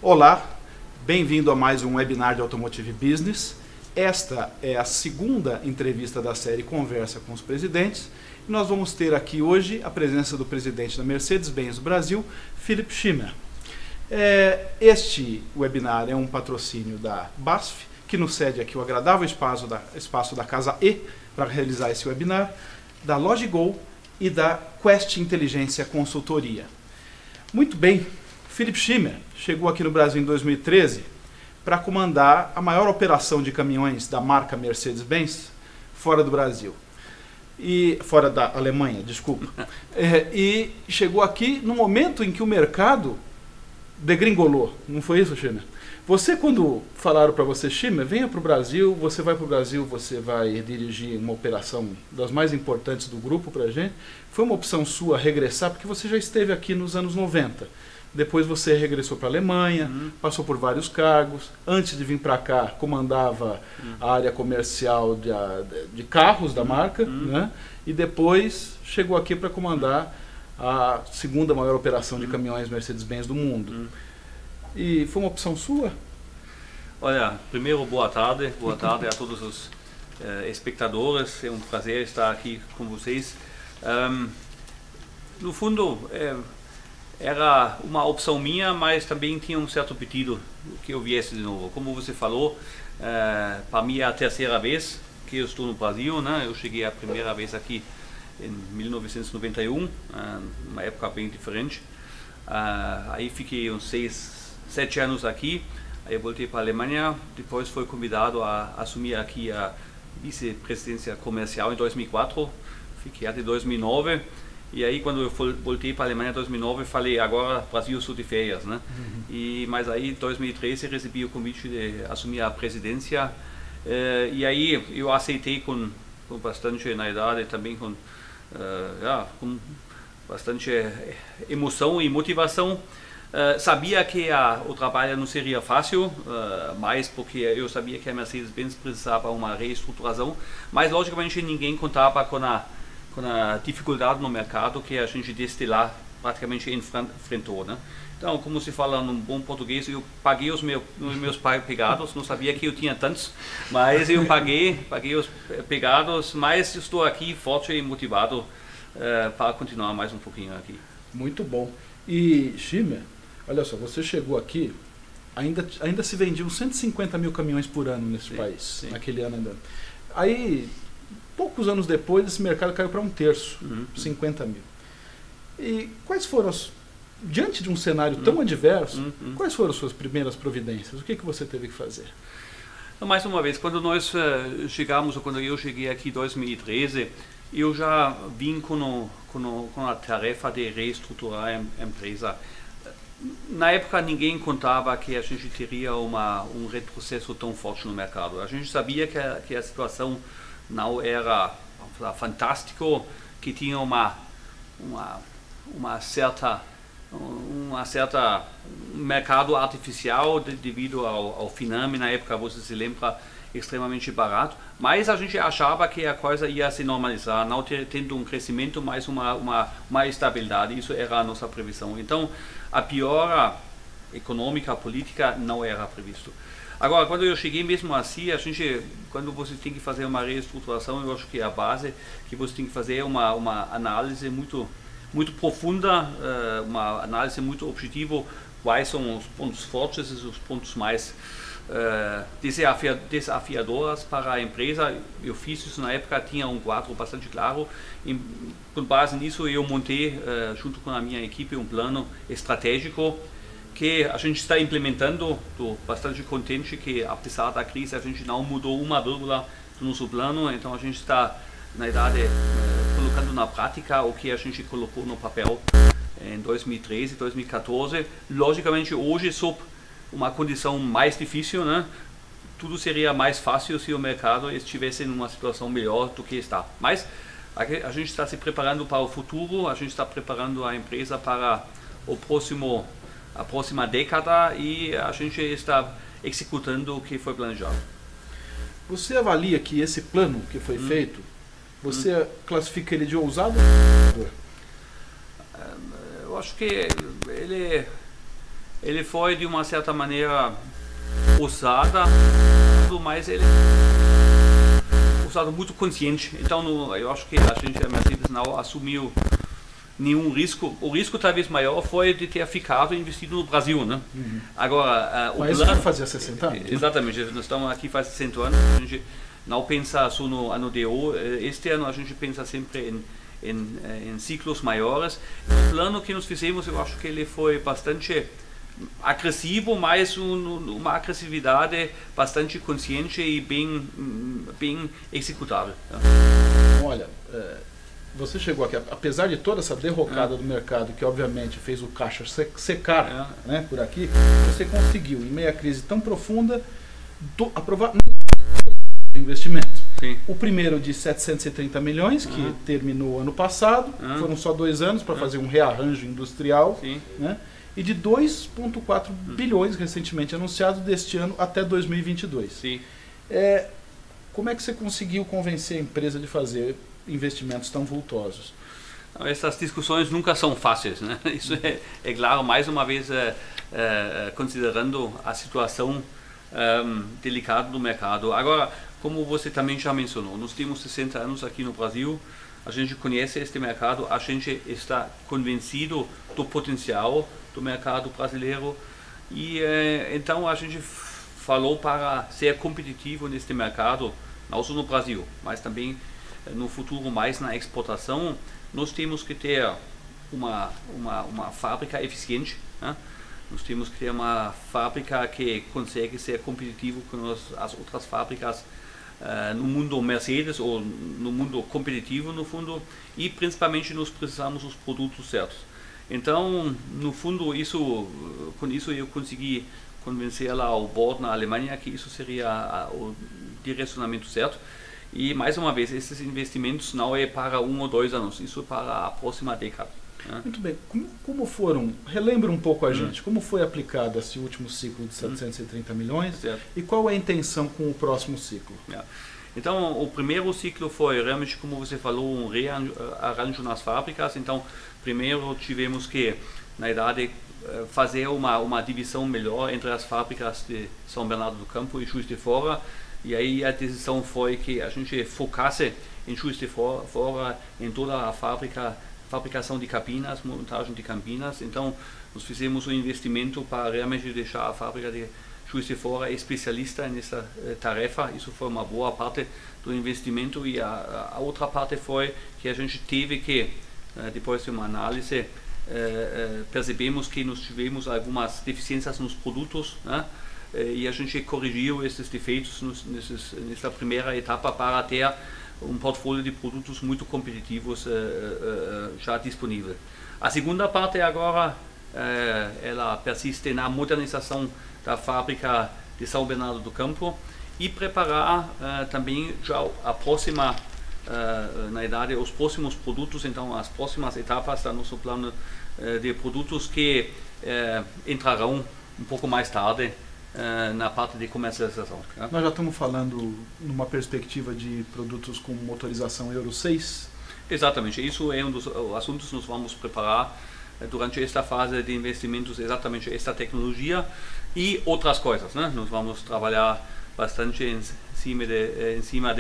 Olá, bem-vindo a mais um webinar de Automotive Business. Esta é a segunda entrevista da série Conversa com os Presidentes. E nós vamos ter aqui hoje a presença do presidente da Mercedes-Benz Brasil, Philipp Schimmer. Este webinar é um patrocínio da BASF, que nos cede aqui o agradável espaço da Casa E para realizar esse webinar, da Logigol e da Quest Inteligência Consultoria. Muito bem, Philipp Schimmer chegou aqui no Brasil em 2013 para comandar a maior operação de caminhões da marca Mercedes-Benz fora do Brasil. Fora da Alemanha, desculpa. E chegou aqui no momento em que o mercado degringolou. Não foi isso, Schimmer? Você, quando falaram para você, Schimmer, venha para o Brasil, você vai para o Brasil, você vai dirigir uma operação das mais importantes do grupo para a gente, foi uma opção sua regressar, porque você já esteve aqui nos anos 90. Depois você regressou para a Alemanha, passou por vários cargos. Antes de vir para cá, comandava a área comercial de carros da marca, né? E depois chegou aqui para comandar a segunda maior operação de caminhões Mercedes-Benz do mundo. E foi uma opção sua? Olha, primeiro boa tarde a todos os espectadores. É um prazer estar aqui com vocês. No fundo, era uma opção minha, mas também tinha um certo pedido que eu viesse de novo. Como você falou, para mim é a terceira vez que eu estou no Brasil, né? Eu cheguei a primeira vez aqui em 1991, uma época bem diferente. Aí fiquei uns 7 anos aqui, aí eu voltei para a Alemanha, depois fui convidado a assumir aqui a vice-presidência comercial em 2004, fiquei até 2009. E aí, quando eu voltei para a Alemanha em 2009, falei, agora Brasil estou de férias, né? Mas aí, em 2013, recebi o convite de assumir a presidência. E aí, eu aceitei com bastante, na idade, também com bastante emoção e motivação. Sabia que o trabalho não seria fácil, mas porque eu sabia que a Mercedes-Benz precisava de uma reestruturação. Mas, logicamente, ninguém contava com a dificuldade no mercado que a gente desde lá praticamente enfrentou, né? Então, como se fala num bom português, eu paguei os meus pegados, não sabia que eu tinha tantos, mas eu paguei os pegados, mas estou aqui forte e motivado para continuar mais um pouquinho aqui. Muito bom. E, Schimmer, olha só, você chegou aqui, ainda se vendiam 150 mil caminhões por ano nesse país, naquele ano andando. Aí, poucos anos depois, esse mercado caiu para 1/3, 50 mil. E quais foram, diante de um cenário tão adverso, quais foram as suas primeiras providências? O que você teve que fazer? Mais uma vez, quando nós chegamos, ou quando eu cheguei aqui em 2013, eu já vim com a tarefa de reestruturar a empresa. Na época, ninguém contava que a gente teria um retrocesso tão forte no mercado. A gente sabia que a situação não era fantástico, que tinha uma certa mercado artificial devido ao Finame, na época, você se lembra, extremamente barato, mas a gente achava que a coisa ia se normalizar, não tendo um crescimento, mas uma estabilidade. Isso era a nossa previsão. Então, a piora econômica, política, não era previsto. Agora, quando eu cheguei mesmo assim, quando você tem que fazer uma reestruturação, eu acho que a base que você tem que fazer é uma análise muito profunda, uma análise muito objetiva, quais são os pontos fortes e os pontos mais desafiadores para a empresa. Eu fiz isso na época, tinha um quadro bastante claro. Com base nisso, eu montei, junto com a minha equipe, um plano estratégico que a gente está implementando. Estou bastante contente que, apesar da crise, a gente não mudou uma vírgula do nosso plano. Então, a gente está, na verdade, colocando na prática o que a gente colocou no papel em 2013, 2014. Logicamente, hoje, sob uma condição mais difícil, né? Tudo seria mais fácil se o mercado estivesse em uma situação melhor do que está. Mas a gente está se preparando para o futuro, a gente está preparando a empresa para a próxima década e a gente está executando o que foi planejado. Você avalia que esse plano que foi feito, você classifica ele de ousado? Eu acho que ele ele foi de uma certa maneira ousada, mas ele ousado muito consciente. Então eu acho que a Mercedes não assumiu nenhum risco. O risco talvez maior foi de ter ficado investido no Brasil, né? Agora, mas isso plano fazia 60 anos. Exatamente, nós estamos aqui faz 60 anos. A gente não pensa só no ano DO externo, a gente pensa sempre em ciclos maiores. O plano que nós fizemos, eu acho que ele foi bastante agressivo, mas uma agressividade bastante consciente e bem executável. Olha, você chegou aqui, apesar de toda essa derrocada do mercado, que obviamente fez o caixa secar né, por aqui, você conseguiu, em meio à crise tão profunda, aprovar investimento. Sim. O primeiro de 730 milhões, que terminou ano passado, foram só 2 anos para fazer um rearranjo industrial, né? E de 2,4 bilhões recentemente anunciado deste ano até 2022. Sim. Como é que você conseguiu convencer a empresa de fazer investimentos tão vultosos? Essas discussões nunca são fáceis, né? Isso é claro, mais uma vez considerando a situação delicada do mercado. Agora, como você também já mencionou, nós temos 60 anos aqui no Brasil, a gente conhece este mercado, a gente está convencido do potencial do mercado brasileiro e então a gente falou para ser competitivo neste mercado, não só no Brasil, mas também no futuro mais na exportação, nós temos que ter uma fábrica eficiente, né? Nós temos que ter uma fábrica que consegue ser competitivo com as outras fábricas no mundo Mercedes ou no mundo competitivo no fundo, e principalmente nós precisamos dos produtos certos. Então, no fundo, com isso eu consegui convencer lá ao board na Alemanha que isso seria o direcionamento certo. E mais uma vez, esses investimentos não é para 1 ou 2 anos, isso é para a próxima década. Muito bem. Como foram, relembra um pouco a gente, como foi aplicado esse último ciclo de 730 milhões certo. E qual é a intenção com o próximo ciclo? Então, o primeiro ciclo foi realmente, como você falou, um rearranjo nas fábricas. Então, primeiro tivemos que, na verdade, fazer uma divisão melhor entre as fábricas de São Bernardo do Campo e Juiz de Fora. E aí a decisão foi que a gente focasse em Juiz de Fora, em toda a fabricação de cabinas, montagem de cabinas. Então, nós fizemos um investimento para realmente deixar a fábrica de Juiz de Fora especialista nessa tarefa. Isso foi uma boa parte do investimento. E a outra parte foi que a gente teve que, depois de uma análise, percebemos que nós tivemos algumas deficiências nos produtos, né? E a gente corrigiu esses defeitos nessa primeira etapa para ter um portfólio de produtos muito competitivos já disponível. A segunda parte agora, ela persiste na modernização da fábrica de São Bernardo do Campo e preparar também já a próxima, na verdade, os próximos produtos, então as próximas etapas do nosso plano de produtos que entrarão um pouco mais tarde na parte de comercialização. Nós já estamos falando numa perspectiva de produtos com motorização Euro 6? Exatamente, isso é um dos assuntos que nós vamos preparar durante esta fase de investimentos, exatamente esta tecnologia e outras coisas, né? Nós vamos trabalhar bastante em cima de um sistema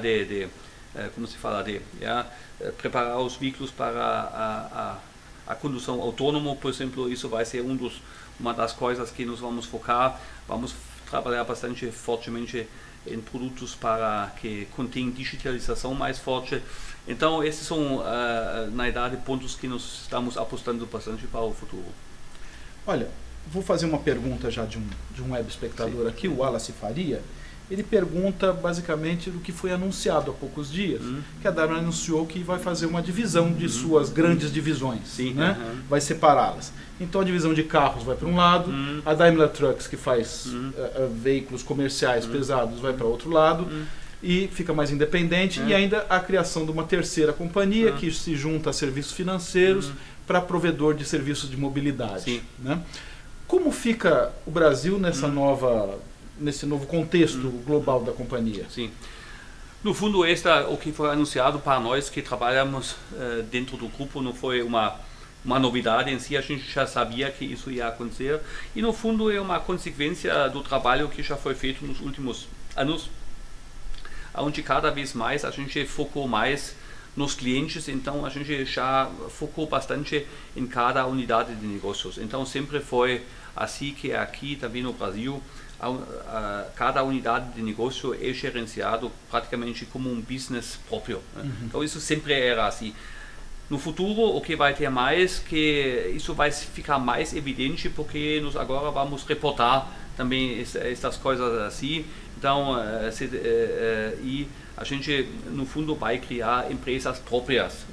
de como se fala, preparar os veículos para a condução autônoma, por exemplo. Isso vai ser uma das coisas que nós vamos focar. Vamos trabalhar bastante fortemente em produtos que contêm digitalização mais forte. Então, esses são, na verdade, pontos que nós estamos apostando bastante para o futuro. Olha, vou fazer uma pergunta já de um web espectador aqui, o Wallace Faria. Ele pergunta basicamente do que foi anunciado há poucos dias, que a Daimler anunciou que vai fazer uma divisão de suas grandes divisões, né? Vai separá-las. Então a divisão de carros vai para um lado, a Daimler Trucks, que faz veículos comerciais pesados, vai para outro lado, e fica mais independente, e ainda a criação de uma terceira companhia que se junta a serviços financeiros para provedor de serviços de mobilidade. Né? Como fica o Brasil nesse novo contexto global da companhia? Sim. No fundo, o que foi anunciado para nós que trabalhamos dentro do grupo não foi uma uma novidade em si, a gente já sabia que isso ia acontecer e no fundo é uma consequência do trabalho que já foi feito nos últimos anos, onde cada vez mais a gente focou mais nos clientes, então a gente já focou bastante em cada unidade de negócios. Então sempre foi assim que aqui também no Brasil, cada unidade de negócio é gerenciado praticamente como um business próprio, né? Então isso sempre era assim. No futuro, o que vai ter mais, que isso vai ficar mais evidente, porque nós agora vamos reportar também essas coisas assim. Então, e a gente, no fundo, vai criar empresas próprias.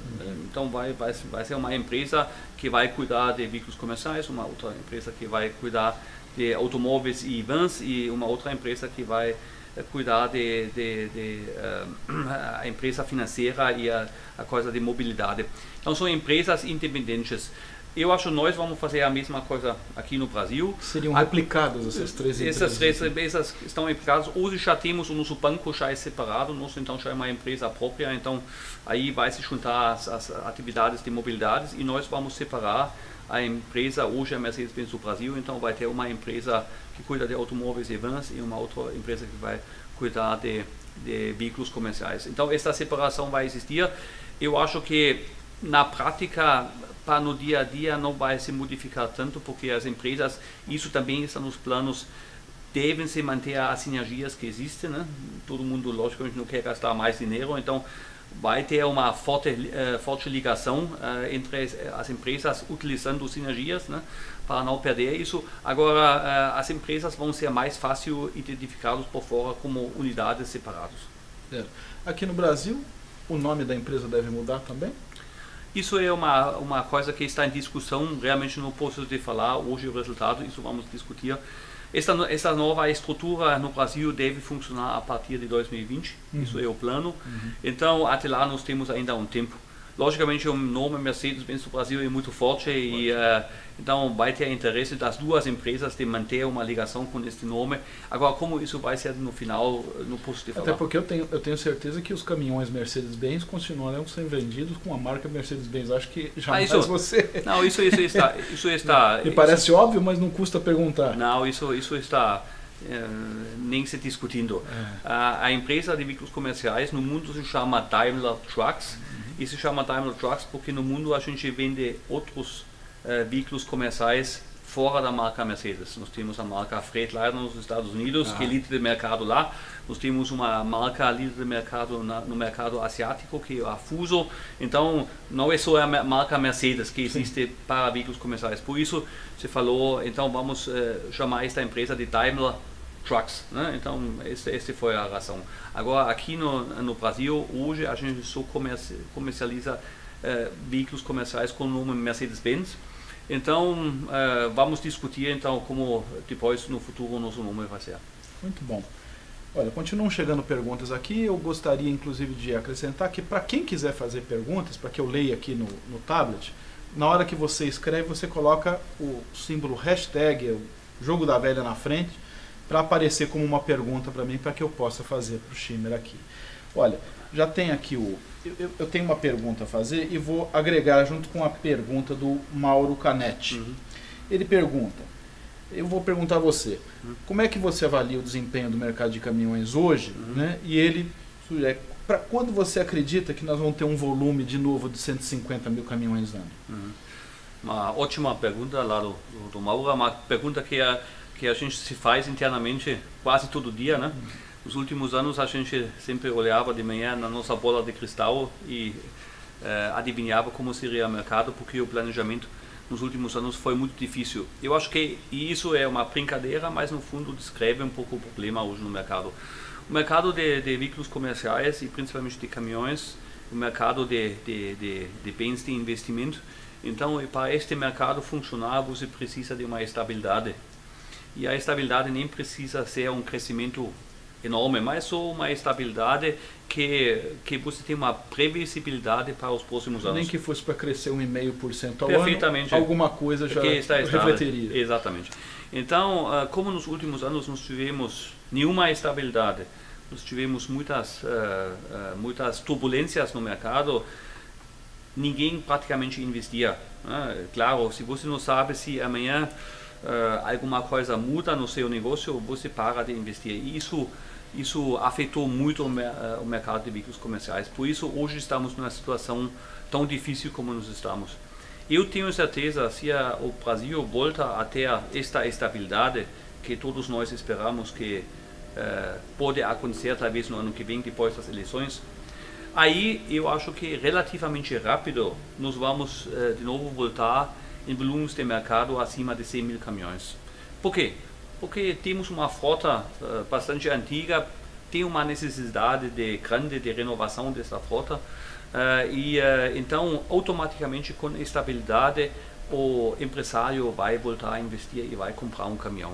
Então, vai ser uma empresa que vai cuidar de veículos comerciais, uma outra empresa que vai cuidar de automóveis e vans, e uma outra empresa que vai cuidar a empresa financeira e a coisa de mobilidade. Então são empresas independentes. Eu acho que nós vamos fazer a mesma coisa aqui no Brasil. Seriam replicadas essas três empresas? Essas três empresas estão replicadas. Hoje já temos o nosso banco já é separado, nosso então já é uma empresa própria, então aí vai se juntar as atividades de mobilidades e nós vamos separar a empresa, hoje é a Mercedes-Benz do Brasil, então vai ter uma empresa que cuida de automóveis e vans e uma outra empresa que vai cuidar de veículos comerciais. Então essa separação vai existir. Eu acho que na prática, para no dia a dia, não vai se modificar tanto, porque as empresas, isso também está nos planos, devem se manter as sinergias que existem, né? Todo mundo, logicamente, não quer gastar mais dinheiro, então vai ter uma forte ligação entre as empresas utilizando sinergias, né, para não perder isso. Agora, as empresas vão ser mais fácil identificadas por fora como unidades separadas. Aqui no Brasil, o nome da empresa deve mudar também? Isso é uma coisa que está em discussão, realmente não posso te falar hoje o resultado, isso vamos discutir. Essa nova estrutura no Brasil deve funcionar a partir de 2020, isso é o plano. Então, até lá nós temos ainda um tempo. Logicamente, o nome Mercedes-Benz do Brasil é muito forte e então vai ter interesse das duas empresas de manter uma ligação com este nome. Agora, como isso vai ser no final, não posso te falar. Até porque eu tenho certeza que os caminhões Mercedes-Benz continuarão sendo vendidos com a marca Mercedes-Benz. Acho que jamais você... Não, isso está... Me parece óbvio, mas não custa perguntar. Não, isso está... nem se discutindo. A empresa de veículos comerciais no mundo se chama Daimler Trucks e se chama Daimler Trucks porque no mundo a gente vende outros veículos comerciais fora da marca Mercedes. Nós temos a marca Freightliner nos Estados Unidos, que é líder de mercado lá. Nós temos uma marca líder de mercado no mercado asiático, que é a Fuso. Então, não é só a marca Mercedes que existe para veículos comerciais. Por isso, você falou, então vamos chamar esta empresa de Daimler Trucks, né? Então, essa foi a razão. Agora, aqui no Brasil, hoje a gente só comercializa veículos comerciais com o nome Mercedes-Benz. Então, vamos discutir então como depois no futuro o nosso nome vai ser. Muito bom. Olha, continuam chegando perguntas aqui. Eu gostaria inclusive de acrescentar que para quem quiser fazer perguntas, para que eu leia aqui no tablet, na hora que você escreve, você coloca o símbolo hashtag, o jogo da velha na frente, para aparecer como uma pergunta para mim, para que eu possa fazer para o Schimmer aqui. Olha, já tem aqui eu tenho uma pergunta a fazer e vou agregar junto com a pergunta do Mauro Canetti. Ele pergunta, eu vou perguntar a você, como é que você avalia o desempenho do mercado de caminhões hoje, né? E ele sugere, para quando você acredita que nós vamos ter um volume de novo de 150 mil caminhões ano? Uma ótima pergunta lá do Mauro, uma pergunta que a gente se faz internamente quase todo dia, né? Nos últimos anos a gente sempre olhava de manhã na nossa bola de cristal e adivinhava como seria o mercado, porque o planejamento nos últimos anos foi muito difícil. Eu acho que isso é uma brincadeira, mas no fundo descreve um pouco o problema hoje no mercado. O mercado de veículos comerciais e principalmente de caminhões, o mercado de bens de investimento. Então, para este mercado funcionar, você precisa de uma estabilidade. E a estabilidade nem precisa ser um crescimento enorme, mas só uma estabilidade que você tem uma previsibilidade para os próximos anos. Nem que fosse para crescer 1,5% ao Perfeitamente. ano, alguma coisa já refletiria. Exatamente. Então, como nos últimos anos nós tivemos nenhuma estabilidade, nós tivemos muitas turbulências no mercado, ninguém praticamente investia. Claro, se você não sabe se amanhã alguma coisa muda no seu negócio, você para de investir. E isso afetou muito o mercado de veículos comerciais. Por isso, hoje estamos numa situação tão difícil como nós estamos. Eu tenho certeza, se o Brasil volta a ter esta estabilidade que todos nós esperamos que pode acontecer talvez no ano que vem, depois das eleições, aí eu acho que relativamente rápido nós vamos de novo voltar em volumes de mercado acima de 100 mil caminhões. Por quê? Porque temos uma frota bastante antiga, tem uma necessidade grande de renovação dessa frota então automaticamente com estabilidade o empresário vai voltar a investir e vai comprar um caminhão.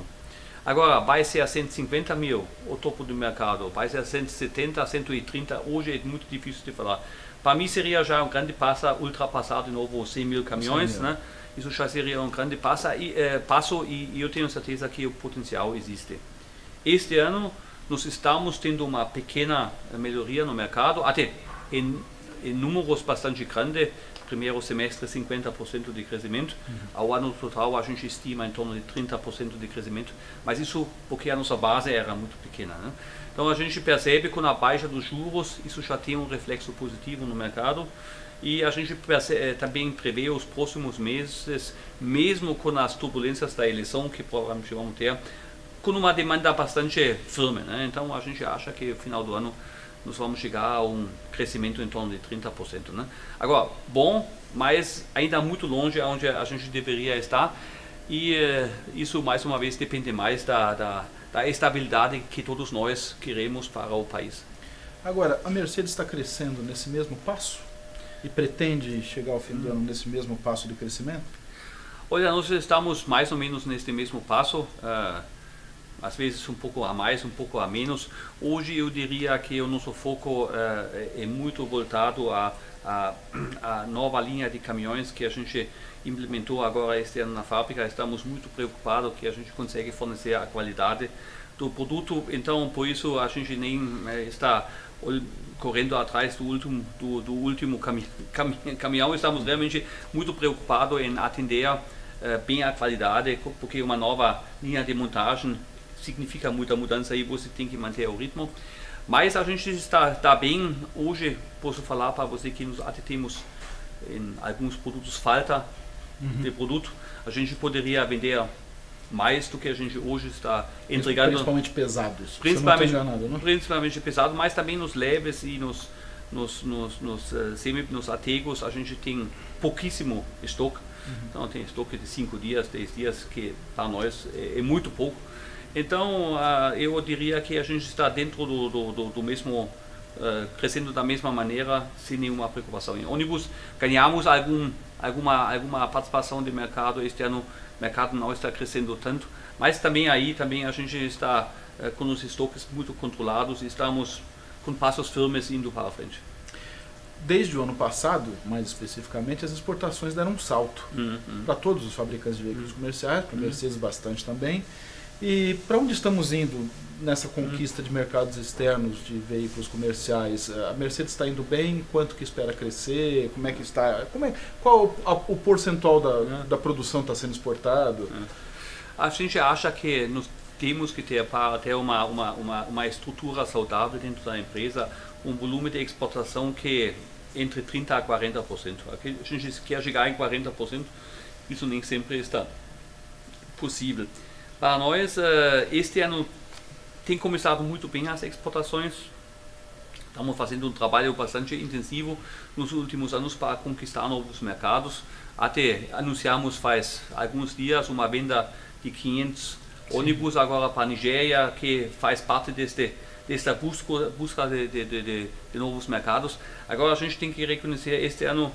Agora, vai ser 150 mil o topo do mercado, vai ser 170, 130, hoje é muito difícil de falar. Para mim seria já um grande passo ultrapassar de novo 100 mil caminhões, né? Isso já seria um grande passo e eu tenho certeza que o potencial existe. Este ano nós estamos tendo uma pequena melhoria no mercado, até em números bastante grandes. Primeiro semestre 50% de crescimento, ao ano total a gente estima em torno de 30% de crescimento, mas isso porque a nossa base era muito pequena, né? Então a gente percebe que com a baixa dos juros isso já tem um reflexo positivo no mercado e a gente também prevê os próximos meses, mesmo com as turbulências da eleição que provavelmente vamos ter, com uma demanda bastante firme, né? Então a gente acha que no final do ano nós vamos chegar a um crescimento em torno de 30%. Né? Agora, bom, mas ainda muito longe onde a gente deveria estar e isso mais uma vez depende mais da estabilidade que todos nós queremos para o país. Agora, a Mercedes está crescendo nesse mesmo passo e pretende chegar ao fim do ano nesse mesmo passo de crescimento? Olha, nós estamos mais ou menos neste mesmo passo. Às vezes um pouco a mais, um pouco a menos. Hoje eu diria que o nosso foco é muito voltado à nova linha de caminhões que a gente implementou agora este ano na fábrica. Estamos muito preocupados que a gente consegue fornecer a qualidade do produto, então por isso a gente nem está correndo atrás do último caminhão. Estamos realmente muito preocupados em atender bem a qualidade, porque uma nova linha de montagem significa muita mudança e você tem que manter o ritmo. Mas a gente está bem. Hoje posso falar para você que nós até temos em alguns produtos falta de produto. A gente poderia vender mais do que a gente hoje está entregando. Principalmente pesados. Principalmente pesado, mas também nos leves e nos ategos a gente tem pouquíssimo estoque. Então tem estoque de 5 dias, 10 dias, que para nós é muito pouco. Então eu diria que a gente está dentro do mesmo, crescendo da mesma maneira, sem nenhuma preocupação. Em ônibus ganhamos alguma participação de mercado este ano, o mercado não está crescendo tanto, mas também a gente está com os estoques muito controlados e estamos com passos firmes indo para a frente. Desde o ano passado, mais especificamente, as exportações deram um salto para todos os fabricantes de veículos comerciais, para a Mercedes bastante também. E para onde estamos indo nessa conquista de mercados externos de veículos comerciais? A Mercedes está indo bem? Quanto que espera crescer? Como é que está? Qual o percentual da produção está sendo exportado? A gente acha que nós temos que ter para ter uma estrutura saudável dentro da empresa, um volume de exportação que entre 30% a 40%. A gente quer chegar em 40%, isso nem sempre está possível. Para nós, este ano tem começado muito bem as exportações. Estamos fazendo um trabalho bastante intensivo nos últimos anos para conquistar novos mercados. Até anunciamos faz alguns dias uma venda de 500 ônibus agora para a Nigéria, que faz parte desta busca de novos mercados. Agora a gente tem que reconhecer, este ano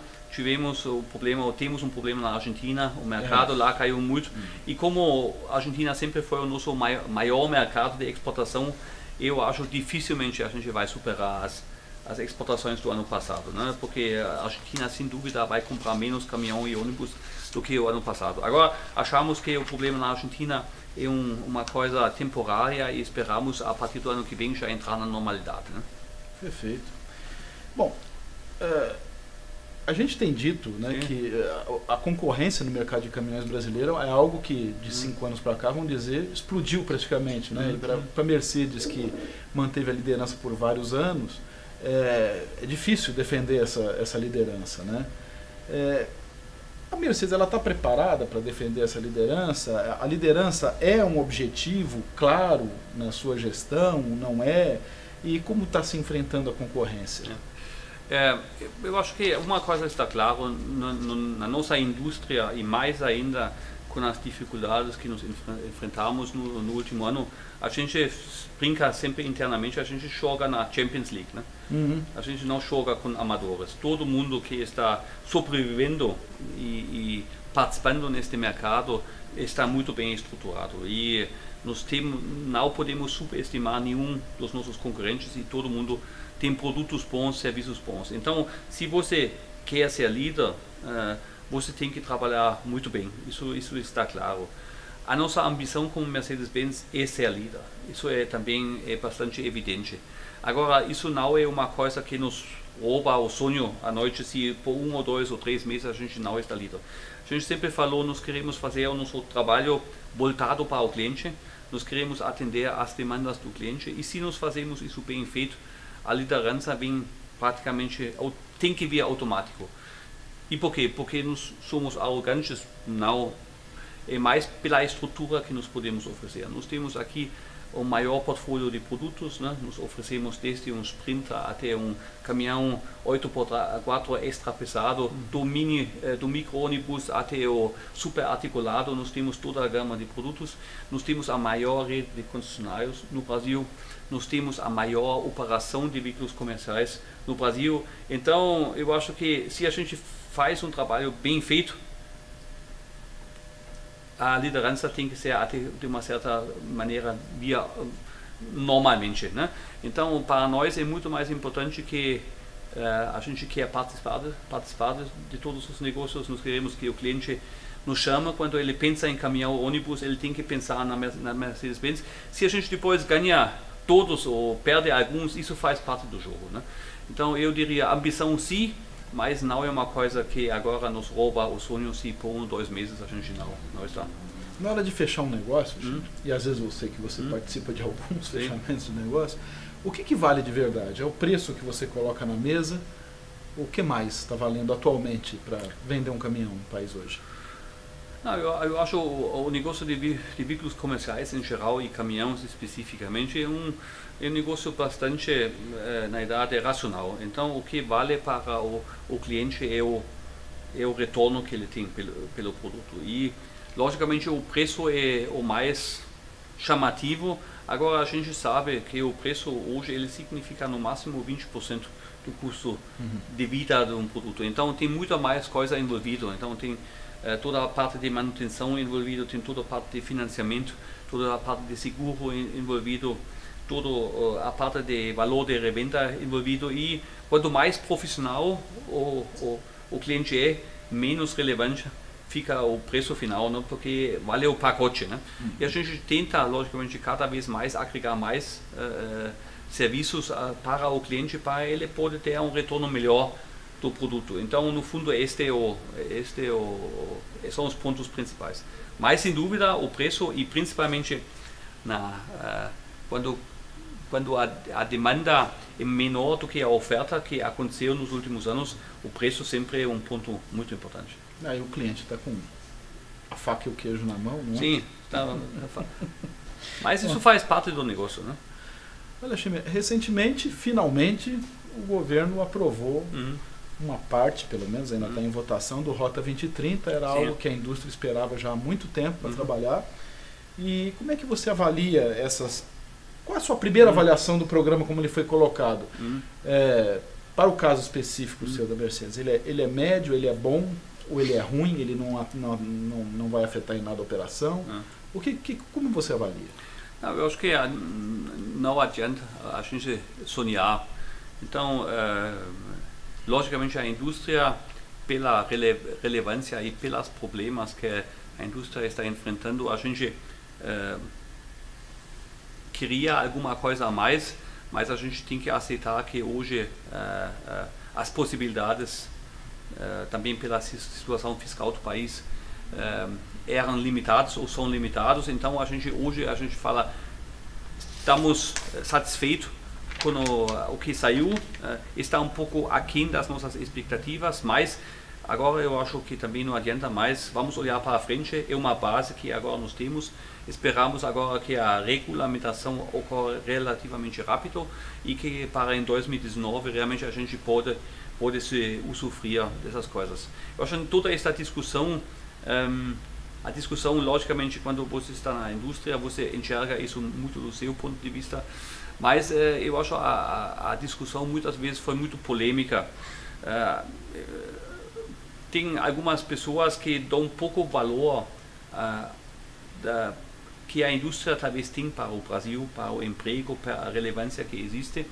temos um problema na Argentina, o mercado lá caiu muito, e como a Argentina sempre foi o nosso maior mercado de exportação, eu acho dificilmente a gente vai superar as exportações do ano passado, né? Porque a Argentina sem dúvida vai comprar menos caminhão e ônibus do que o ano passado. Agora achamos que o problema na Argentina é uma coisa temporária e esperamos a partir do ano que vem já entrar na normalidade, né? Perfeito. Bom, A gente tem dito, né, que a concorrência no mercado de caminhões brasileiro é algo que de 5 anos para cá, vamos dizer, explodiu praticamente. Né? Para a Mercedes, que manteve a liderança por vários anos, é difícil defender essa liderança. Né? A Mercedes está preparada para defender essa liderança? A liderança é um objetivo claro na sua gestão? Não é? E como está se enfrentando a concorrência? Eu acho que uma coisa está clara, na nossa indústria e mais ainda com as dificuldades que nos enfrentamos no último ano, a gente brinca sempre internamente, a gente joga na Champions League, né? A gente não joga com amadores. Todo mundo que está sobrevivendo e participando neste mercado está muito bem estruturado e não podemos subestimar nenhum dos nossos concorrentes e todo mundo tem produtos bons, serviços bons. Então, se você quer ser líder, você tem que trabalhar muito bem. Isso está claro. A nossa ambição como Mercedes-Benz é ser líder. Isso também é bastante evidente. Agora, isso não é uma coisa que nos rouba o sonho à noite, se por 1 ou 2 ou 3 meses a gente não está líder. A gente sempre falou, nós queremos fazer o nosso trabalho voltado para o cliente, nós queremos atender às demandas do cliente e se nós fazemos isso bem feito, a liderança vem praticamente, tem que vir automático. E por quê? Porque nós somos arrogantes? Não. É mais pela estrutura que nós podemos oferecer. Nós temos aqui o maior portfólio de produtos, né? Nós oferecemos desde um Sprinter até um caminhão 8x4 extra pesado, do micro-ônibus até o super articulado. Nós temos toda a gama de produtos. Nós temos a maior rede de concessionários no Brasil. Nós temos a maior operação de veículos comerciais no Brasil. Então, eu acho que se a gente faz um trabalho bem feito, a liderança tem que ser de uma certa maneira normalmente, né? Então, para nós é muito mais importante que a gente quer participar de todos os negócios. Nós queremos que o cliente nos chama quando ele pensa em caminhão ou ônibus, ele tem que pensar na Mercedes-Benz. Se a gente depois ganha todos ou perde alguns, isso faz parte do jogo, né? Então, eu diria ambição sim, mas não é uma coisa que agora nos rouba o sonho se por 1 ou 2 meses a gente não está. Na hora de fechar um negócio, e às vezes eu sei que você participa de alguns fechamentos de negócio, o que vale de verdade? É o preço que você coloca na mesa? O que mais está valendo atualmente para vender um caminhão no país hoje? Não, eu acho o negócio de veículos comerciais em geral e caminhões especificamente é um negócio bastante, na verdade, racional. Então, o que vale para o cliente é o retorno que ele tem pelo produto. E, logicamente, o preço é o mais chamativo. Agora, a gente sabe que o preço hoje ele significa no máximo 20% do custo de vida de um produto. Então, tem muita mais coisa envolvida. Então, tem toda a parte de manutenção envolvida, tem toda a parte de financiamento, toda a parte de seguro envolvido, toda a parte de valor de revenda envolvido e quanto mais profissional o cliente é, menos relevante fica o preço final, né? Porque vale o pacote, né? E a gente tenta, logicamente, cada vez mais agregar mais serviços para o cliente, para ele poder ter um retorno melhor do produto. Então, no fundo, são os pontos principais. Mas, sem dúvida, o preço e principalmente quando a demanda é menor do que a oferta que aconteceu nos últimos anos, o preço sempre é um ponto muito importante. Aí o cliente está com a faca e o queijo na mão, não é? Sim, mas isso faz parte do negócio, né? Olha, Chime, recentemente, finalmente, o governo aprovou uma parte, pelo menos ainda está em votação, do Rota 2030, era algo que a indústria esperava já há muito tempo para trabalhar. E como é que você avalia essas... Qual é a sua primeira avaliação do programa, como ele foi colocado? Para o caso específico seu da Mercedes, ele é médio, ele é bom, ou ele é ruim, ele não vai afetar em nada a operação? Como você avalia? Não, eu acho que não adianta a gente sonhar. Então, logicamente, a indústria, pela relevância e pelos problemas que a indústria está enfrentando, a gente queria alguma coisa a mais, mas a gente tem que aceitar que hoje as possibilidades também pela situação fiscal do país, eram limitados ou são limitados. Então hoje a gente fala, estamos satisfeitos com o que saiu, está um pouco aquém das nossas expectativas, mas agora eu acho que também não adianta mais, vamos olhar para frente, é uma base que agora nós temos, esperamos agora que a regulamentação ocorra relativamente rápido e que para em 2019 realmente a gente pode se usufruir dessas coisas. Eu acho que toda essa discussão, a discussão logicamente quando você está na indústria, você enxerga isso muito do seu ponto de vista, mas eu acho a discussão muitas vezes foi muito polêmica. Tem algumas pessoas que dão pouco valor que a indústria talvez tem para o Brasil, para o emprego, para a relevância que existe,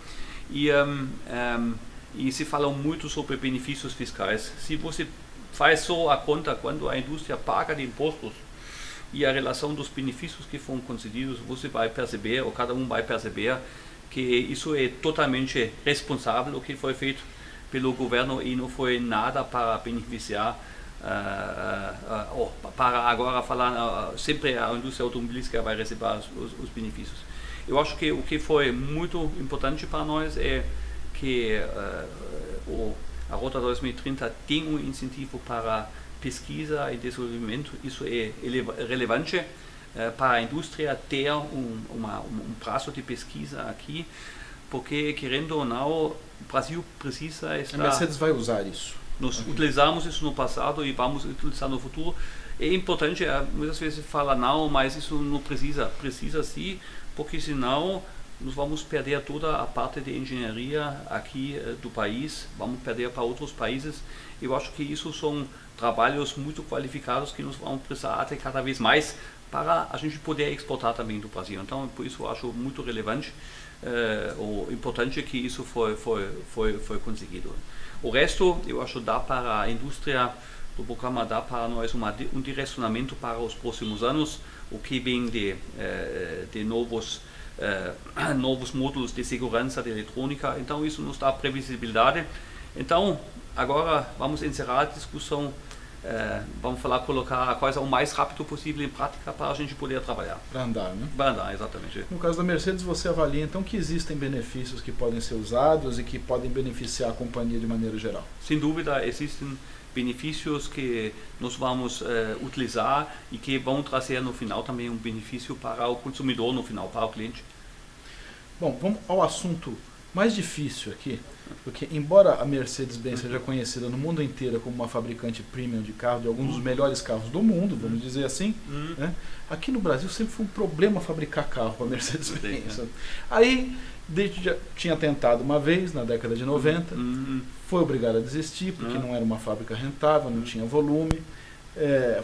e se fala muito sobre benefícios fiscais. Se você faz só a conta quando a indústria paga de impostos e a relação dos benefícios que foram concedidos, você vai perceber, ou cada um vai perceber, que isso é totalmente responsável o que foi feito pelo governo e não foi nada para beneficiar, para agora falar, sempre a indústria automobilística vai receber os benefícios. Eu acho que o que foi muito importante para nós é que a Rota 2030 tem um incentivo para pesquisa e desenvolvimento, isso é relevante para a indústria ter um prazo de pesquisa aqui, porque querendo ou não, o Brasil precisa estar... A Mercedes vai usar isso. Nós utilizamos isso no passado e vamos utilizar no futuro. É importante, muitas vezes fala não, mas isso não precisa sim, porque senão nós vamos perder toda a parte de engenharia aqui do país, vamos perder para outros países. Eu acho que isso são trabalhos muito qualificados que nós vamos precisar até cada vez mais para a gente poder exportar também do Brasil. Então, por isso eu acho muito relevante ou importante que isso foi conseguido. O resto, eu acho, dá para a indústria do programa, dá para nós um direcionamento para os próximos anos, o que vem de novos módulos de segurança de eletrônica. Então isso nos dá previsibilidade. Então agora vamos encerrar a discussão, vamos colocar a coisa o mais rápido possível em prática para a gente poder trabalhar. Para andar, né? Para andar, exatamente. No caso da Mercedes, você avalia então que existem benefícios que podem ser usados e que podem beneficiar a companhia de maneira geral? Sem dúvida, existem benefícios que nós vamos utilizar e que vão trazer no final também um benefício para o consumidor no final, para o cliente. Bom, vamos ao assunto mais difícil aqui, porque embora a Mercedes-Benz seja conhecida no mundo inteiro como uma fabricante premium de carro, de alguns dos melhores carros do mundo, vamos dizer assim, né? Aqui no Brasil sempre foi um problema fabricar carro para a Mercedes-Benz. Aí já tinha tentado uma vez, na década de 90, foi obrigado a desistir, porque não era uma fábrica rentável, não tinha volume,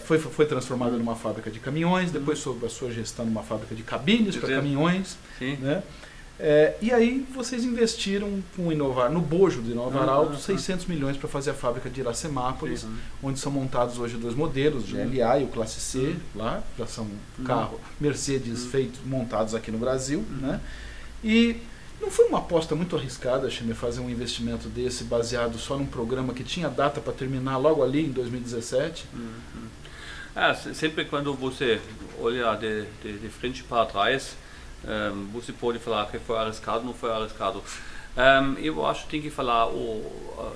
foi transformada numa fábrica de caminhões, depois sob a sua gestão numa fábrica de cabines para caminhões, né? E aí vocês investiram no bojo de Inovar Auto 600 milhões para fazer a fábrica de Iracemápolis, onde são montados hoje dois modelos, o GLA e o Classe C, lá já são carro Mercedes montados aqui no Brasil, né? E não foi uma aposta muito arriscada, Schimmer, fazer um investimento desse baseado só num programa que tinha data para terminar logo ali em 2017? Sempre quando você olha de frente para trás, você pode falar que foi arriscado, não foi arriscado. Eu acho que tem que falar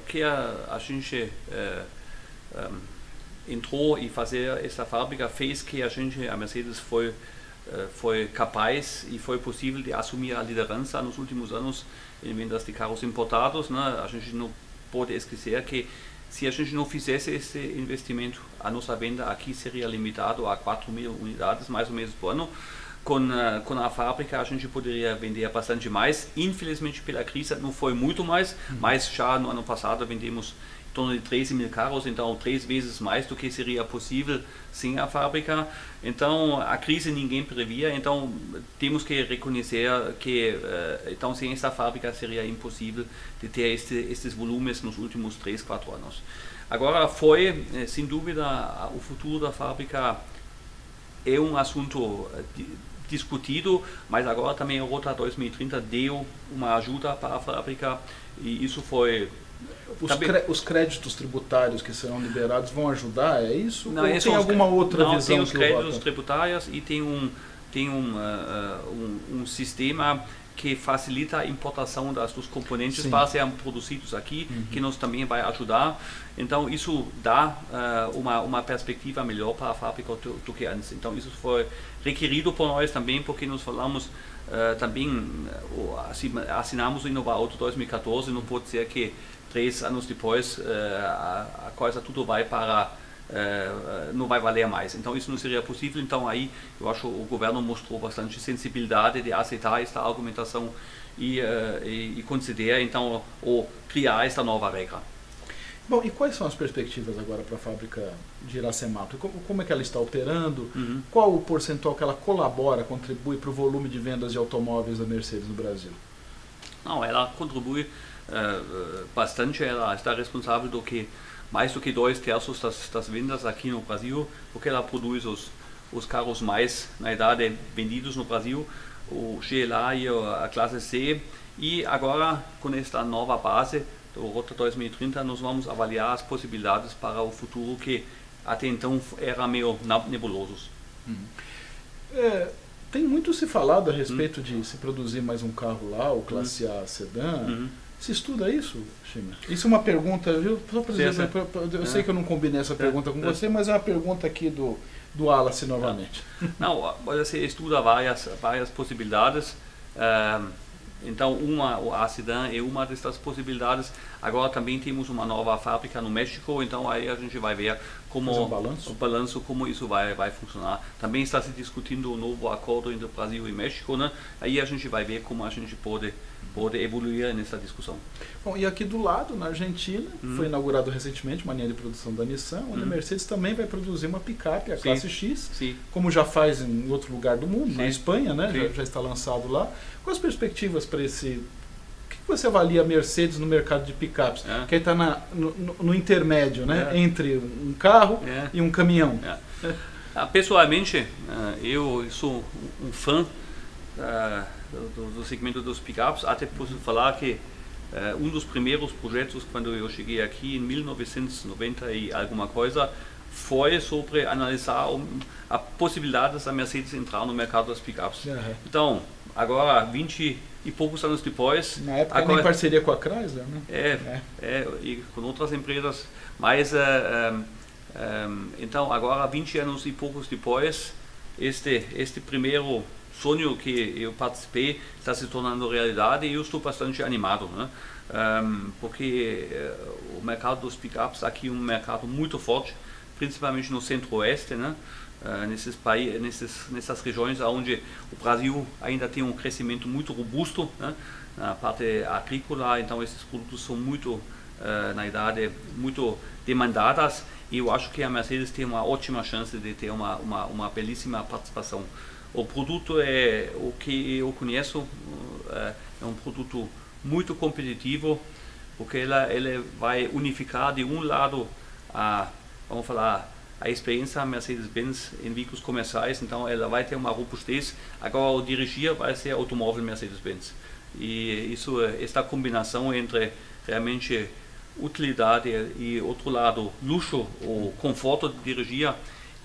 que a gente entrou e fazer essa fábrica fez que a Mercedes foi capaz e foi possível de assumir a liderança nos últimos anos em vendas de carros importados, né? A gente não pode esquecer que se a gente não fizesse esse investimento, a nossa venda aqui seria limitado a 4.000 unidades mais ou menos por ano. Com a fábrica a gente poderia vender bastante mais. Infelizmente pela crise não foi muito mais, mas já no ano passado vendemos em torno de 13 mil carros, então 3 vezes mais do que seria possível sem a fábrica. Então a crise ninguém previa, então temos que reconhecer que então sem essa fábrica seria impossível de ter estes volumes nos últimos 3, 4 anos. Agora sem dúvida, o futuro da fábrica é um assunto discutido, mas agora também a Rota 2030 deu uma ajuda para a fábrica e isso foi Os créditos tributários que serão liberados vão ajudar, é isso? Não, ou tem alguma outra visão? Tem os créditos tributários e tem um sistema que facilita a importação dos componentes para serem produzidos aqui, que nos também vai ajudar. Então isso dá uma perspectiva melhor para a fábrica do que antes. Então isso foi requerido por nós também, porque nós falamos também, assinamos o InnovaAuto 2014, não pode ser que 3 anos depois a coisa tudo vai para não vai valer mais. Então isso não seria possível. Então aí eu acho que o governo mostrou bastante sensibilidade de aceitar esta argumentação e considerar então ou criar esta nova regra. Bom, e quais são as perspectivas agora para a fábrica de Iracemato? Como é que ela está operando? Qual o percentual que ela colabora, contribui para o volume de vendas de automóveis da Mercedes no Brasil? Não, ela contribui bastante. Ela está responsável mais do que 2/3 das vendas aqui no Brasil, porque ela produz os carros mais, na idade, vendidos no Brasil, o GLA e a classe C. E agora, com esta nova base do Rota 2030, nós vamos avaliar as possibilidades para o futuro que até então era meio nebulosos. Tem muito se falado a respeito de se produzir mais um carro lá, o Classe A Sedã. Se estuda isso, Schimmer? Isso é uma pergunta, viu? Só por exemplo, eu sei que eu não combinei essa pergunta com você, mas é uma pergunta aqui do Wallace novamente. Não, você estuda várias possibilidades. Então, a Sedã é uma dessas possibilidades. Agora também temos uma nova fábrica no México, então aí a gente vai ver como o balanço, como isso vai funcionar. Também está se discutindo um novo acordo entre Brasil e México, né? Aí a gente vai ver como a gente pode evoluir nessa discussão. Bom, e aqui do lado, na Argentina, foi inaugurado recentemente uma linha de produção da Nissan, onde a Mercedes também vai produzir uma picape, a classe X, como já faz em outro lugar do mundo, na Espanha, né? Já está lançado lá. Quais as perspectivas para esse... O que você avalia a Mercedes no mercado de picapes? Que aí está no intermédio, né? Entre um carro e um caminhão. Pessoalmente, eu sou um fã do segmento dos picapes. Até posso falar que um dos primeiros projetos, quando eu cheguei aqui em 1990 e alguma coisa, foi sobre analisar a possibilidade da Mercedes entrar no mercado das picapes. Então, agora, 20 e poucos anos depois... Na época agora, em parceria com a Chrysler, né? E com outras empresas. Mas, então, agora, 20 anos e poucos depois, este primeiro sonho que eu participei está se tornando realidade e eu estou bastante animado, né? Porque o mercado dos picapes aqui é um mercado muito forte, principalmente no centro-oeste, né? Nessas regiões onde o Brasil ainda tem um crescimento muito robusto, né? Na parte agrícola, então esses produtos são muito, na idade, muito demandadas e eu acho que a Mercedes tem uma ótima chance de ter uma belíssima participação. O produto o que eu conheço, é um produto muito competitivo, porque ele vai unificar de um lado vamos falar, a experiência Mercedes-Benz em veículos comerciais, então ela vai ter uma robustez. Agora o dirigir vai ser automóvel Mercedes-Benz. E esta combinação entre realmente utilidade e outro lado luxo ou conforto de dirigir,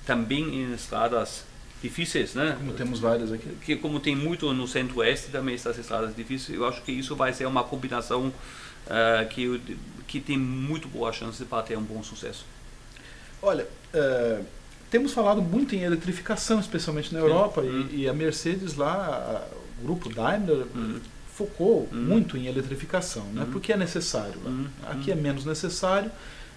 também em estradas difíceis, né? Como temos várias aqui. Como tem muito no centro-oeste também essas estradas difíceis, eu acho que isso vai ser uma combinação que tem muito boa chance para ter um bom sucesso. Olha, temos falado muito em eletrificação, especialmente na Europa, e a Mercedes lá, o grupo Daimler, focou muito em eletrificação, né? Porque é necessário. Aqui é menos necessário,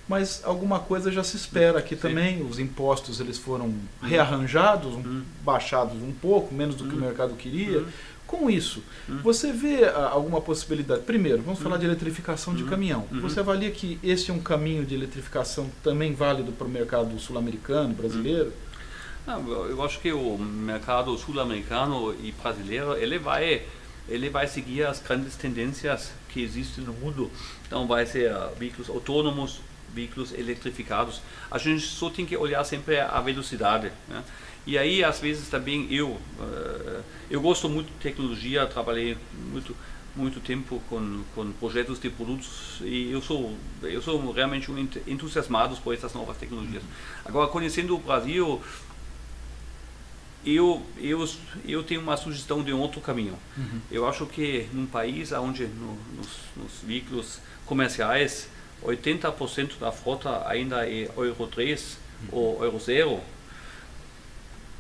mas alguma coisa já se espera aqui também. Os impostos eles foram rearranjados, baixados um pouco, menos do que o mercado queria. Com isso, você vê alguma possibilidade? Primeiro, vamos falar de eletrificação de caminhão. Você avalia que esse é um caminho de eletrificação também válido para o mercado sul-americano, brasileiro? Eu acho que o mercado sul-americano e brasileiro ele vai seguir as grandes tendências que existem no mundo. Então vai ser veículos autônomos, veículos eletrificados. A gente só tem que olhar sempre a velocidade, né? E aí, às vezes, também eu gosto muito de tecnologia, trabalhei muito muito tempo com projetos de produtos e eu sou realmente entusiasmado por essas novas tecnologias. Agora, conhecendo o Brasil, eu tenho uma sugestão de um outro caminho. Eu acho que num país onde nos veículos comerciais 80% da frota ainda é Euro 3 ou Euro 0,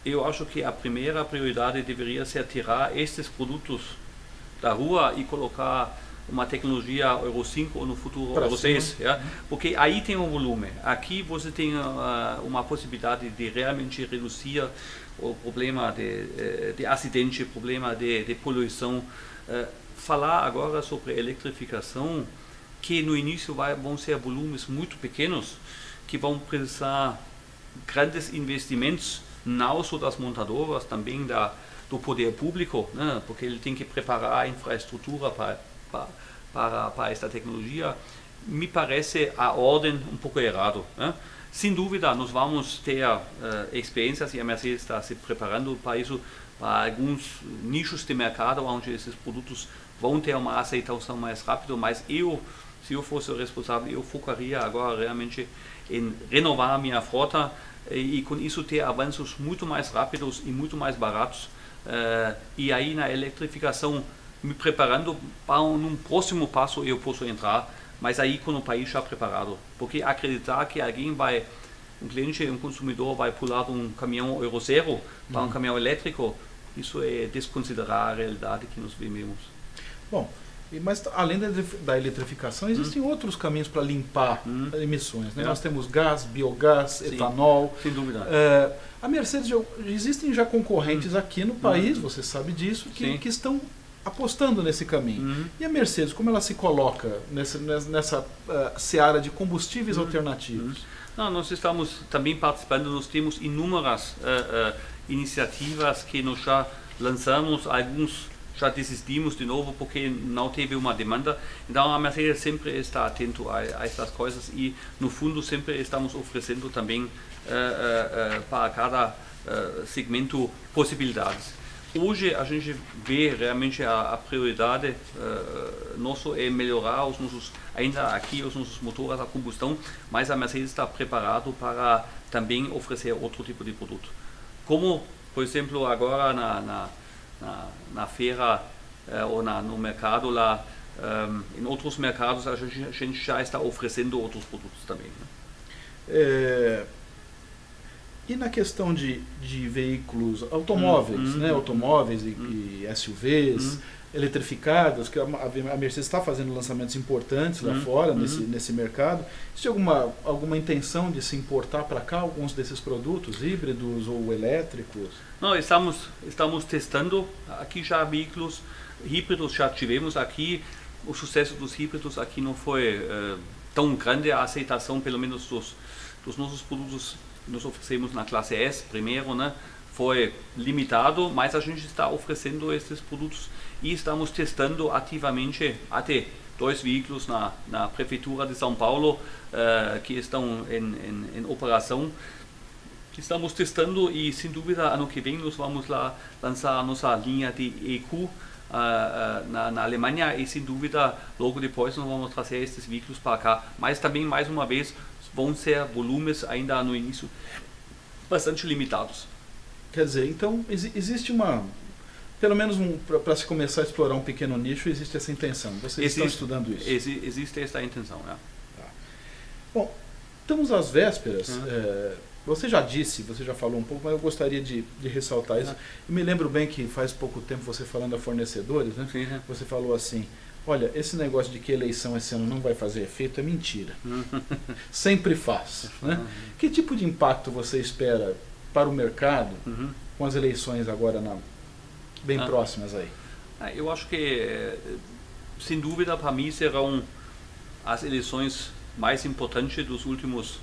eu acho que a primeira prioridade deveria ser tirar estes produtos da rua e colocar uma tecnologia Euro 5 ou no futuro Euro 6, porque aí tem um volume. Aqui você tem uma possibilidade de realmente reduzir o problema de acidente, problema de poluição. Falar agora sobre eletrificação, que no início vão ser volumes muito pequenos, que vão precisar grandes investimentos, não só das montadoras, também do poder público, né? Porque ele tem que preparar a infraestrutura para esta tecnologia. Me parece a ordem um pouco errada, né? Sem dúvida, nós vamos ter experiências e a Mercedes está se preparando para isso, para alguns nichos de mercado onde esses produtos vão ter uma aceitação mais rápida, mas se eu fosse o responsável, eu focaria agora realmente em renovar a minha frota e com isso ter avanços muito mais rápidos e muito mais baratos. E aí na eletrificação, me preparando para um próximo passo eu posso entrar, mas aí com o país já preparado. Porque acreditar que um cliente, um consumidor vai pular de um caminhão Euro 0 para um caminhão elétrico, isso é desconsiderar a realidade que nós vivemos. Bom, mas além da eletrificação, existem outros caminhos para limpar emissões, né? Nós temos gás, biogás, etanol. Sem dúvida. A Mercedes, existem já concorrentes aqui no país, você sabe disso, que estão apostando nesse caminho. E a Mercedes, como ela se coloca nessa seara de combustíveis alternativos? Não, nós estamos também participando, nós temos inúmeras iniciativas que nós já lançamos, alguns já desistimos de novo porque não teve uma demanda. Então a Mercedes sempre está atento a essas coisas e no fundo sempre estamos oferecendo também para cada segmento possibilidades. Hoje a gente vê realmente a prioridade nosso é melhorar os nossos motores a combustão, mas a Mercedes está preparado para também oferecer outro tipo de produto. Como, por exemplo, agora na feira ou no mercado lá, em outros mercados a gente já está oferecendo outros produtos também, né? E na questão de veículos automóveis, né? Automóveis e SUVs eletrificados, que a Mercedes está fazendo lançamentos importantes lá fora, nesse mercado. Existe alguma intenção de se importar para cá alguns desses produtos, híbridos ou elétricos? Não, estamos testando aqui já veículos híbridos, já tivemos aqui. O sucesso dos híbridos aqui não foi tão grande, a aceitação pelo menos dos nossos produtos nós oferecemos na classe S primeiro, né? Foi limitado, mas a gente está oferecendo esses produtos e estamos testando ativamente até 2 veículos na prefeitura de São Paulo que estão em operação. Estamos testando e sem dúvida ano que vem nós vamos lá lançar a nossa linha de EQ na Alemanha e sem dúvida logo depois nós vamos trazer esses veículos para cá, mas também mais uma vez vão ser volumes ainda no início bastante limitados. Quer dizer, então existe pelo menos para se começar a explorar um pequeno nicho, existe essa intenção. Vocês estão estudando isso? Existe essa intenção, né? Tá. Bom, estamos às vésperas. Você já falou um pouco, mas eu gostaria de ressaltar isso. Eu me lembro bem que faz pouco tempo você falando a fornecedores, né? Sim. Você falou assim: olha, esse negócio de que a eleição esse ano não vai fazer efeito é mentira. Sempre faz. Né? Que tipo de impacto você espera para o mercado com as eleições agora bem próximas aí? Eu acho que, sem dúvida, para mim serão as eleições mais importantes dos últimos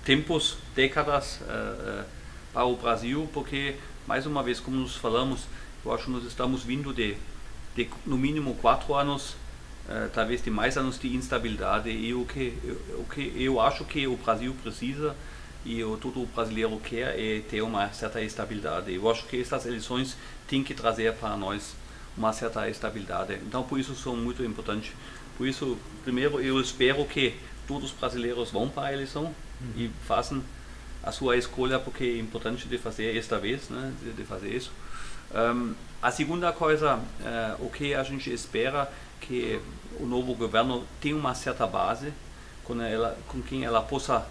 tempos, décadas para o Brasil, porque, mais uma vez, como nós falamos, eu acho que nós estamos vindo de no mínimo 4 anos, talvez de mais anos de instabilidade, e o que eu acho que o Brasil precisa e todo brasileiro quer é ter uma certa estabilidade. Eu acho que essas eleições têm que trazer para nós uma certa estabilidade. Então, por isso são muito importantes. Por isso, primeiro, eu espero que todos os brasileiros vão para a eleição e façam a sua escolha, porque é importante de fazer esta vez, né, de fazer isso. A segunda coisa, o que a gente espera, que o novo governo tenha uma certa base com quem ela possa,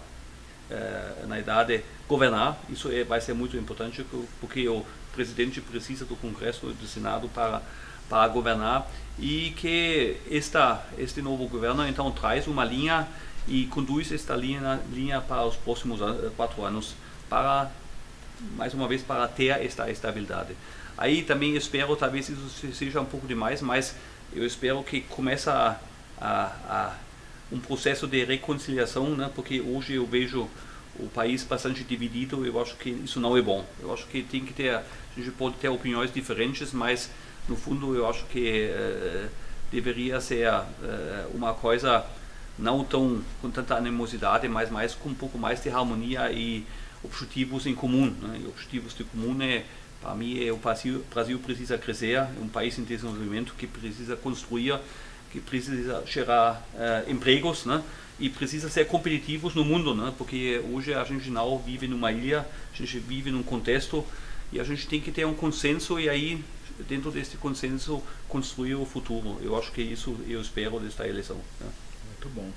na verdade, governar. Isso vai ser muito importante, porque o presidente precisa do Congresso e do Senado para governar, e que este novo governo então traz uma linha e conduz esta linha para os próximos 4 anos, para, mais uma vez, para ter esta estabilidade. Aí também espero, talvez isso seja um pouco demais, mas eu espero que comece um processo de reconciliação, né? Porque hoje eu vejo o país bastante dividido. Eu acho que isso não é bom. Eu acho que a gente pode ter opiniões diferentes, mas no fundo eu acho que deveria ser uma coisa não tão com tanta animosidade, mas mais com um pouco mais de harmonia e objetivos em comum, né? E objetivos de comum para mim, o Brasil precisa crescer, é um país em desenvolvimento que precisa construir, que precisa gerar empregos, né? E precisa ser competitivos no mundo, né? Porque hoje a gente não vive numa ilha, a gente vive num contexto e a gente tem que ter um consenso e aí, dentro desse consenso, construir o futuro. Eu acho que isso eu espero desta eleição, né? Muito bom.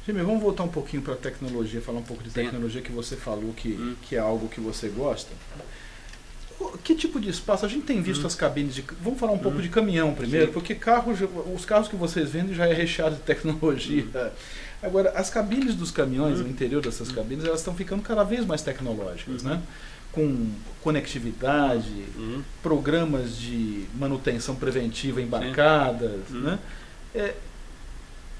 Jimmy, vamos voltar um pouquinho para a tecnologia, falar um pouco de tecnologia que você falou que é algo que você gosta. Que tipo de espaço? A gente tem visto as cabines de... Vamos falar um pouco de caminhão primeiro, porque os carros que vocês vendem já é recheado de tecnologia. Agora, as cabines dos caminhões, o interior dessas cabines, elas estão ficando cada vez mais tecnológicas, né? Com conectividade, programas de manutenção preventiva embarcadas, né?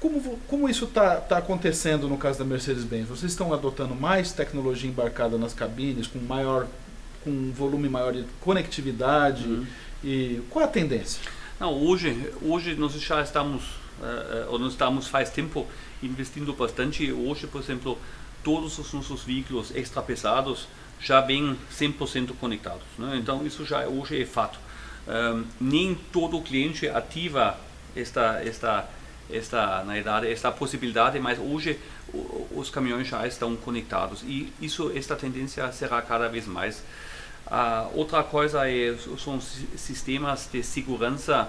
Como isso está acontecendo no caso da Mercedes-Benz? Vocês estão adotando mais tecnologia embarcada nas cabines, com um volume maior de conectividade? E qual é a tendência? Não, hoje nós já estamos, ou nós estamos faz tempo investindo bastante. Hoje, por exemplo, todos os nossos veículos extra pesados já vêm 100% conectados, né? Então isso já hoje é fato. Nem todo cliente ativa na verdade, esta possibilidade, mas hoje os caminhões já estão conectados e esta tendência será cada vez mais. Outra coisa são sistemas de segurança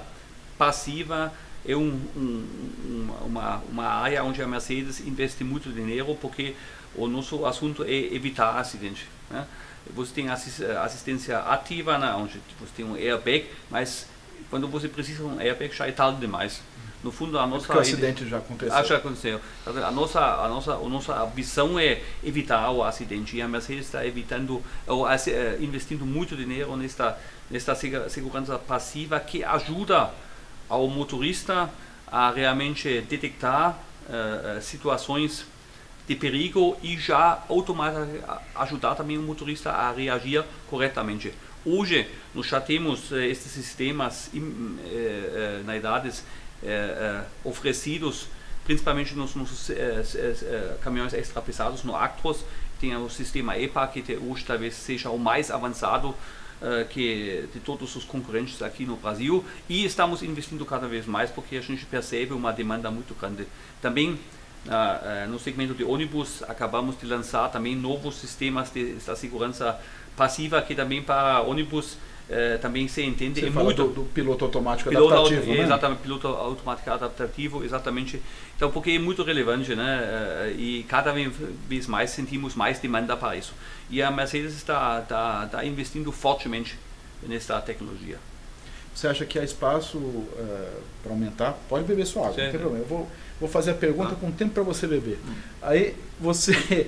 passiva. É uma área onde a Mercedes investe muito dinheiro, porque o nosso assunto é evitar acidente, né? Você tem assistência ativa, né, onde você tem um airbag, mas quando você precisa de um airbag já é tarde demais. No fundo, a nossa... Porque o acidente já aconteceu. Já aconteceu. A nossa visão é evitar o acidente, e a Mercedes está investindo muito dinheiro nesta segurança passiva, que ajuda ao motorista a realmente detectar situações de perigo e já automaticamente ajudar também o motorista a reagir corretamente. Hoje, nós já temos estes sistemas, na verdade, oferecidos principalmente nos caminhões extra pesados, no Actros. Tem o sistema EPA, que hoje talvez seja o mais avançado que de todos os concorrentes aqui no Brasil, e estamos investindo cada vez mais porque a gente percebe uma demanda muito grande. Também no segmento de ônibus acabamos de lançar também novos sistemas de segurança passiva, que também para ônibus também se entende. Você fala do piloto automático adaptativo, né? Exatamente, piloto automático adaptativo, exatamente. Então, porque é muito relevante, né? E cada vez mais sentimos mais demanda para isso. E a Mercedes está investindo fortemente nessa tecnologia. Você acha que há espaço para aumentar? Pode beber sua água, não tem problema. Eu vou fazer a pergunta com tempo para você beber. Aí você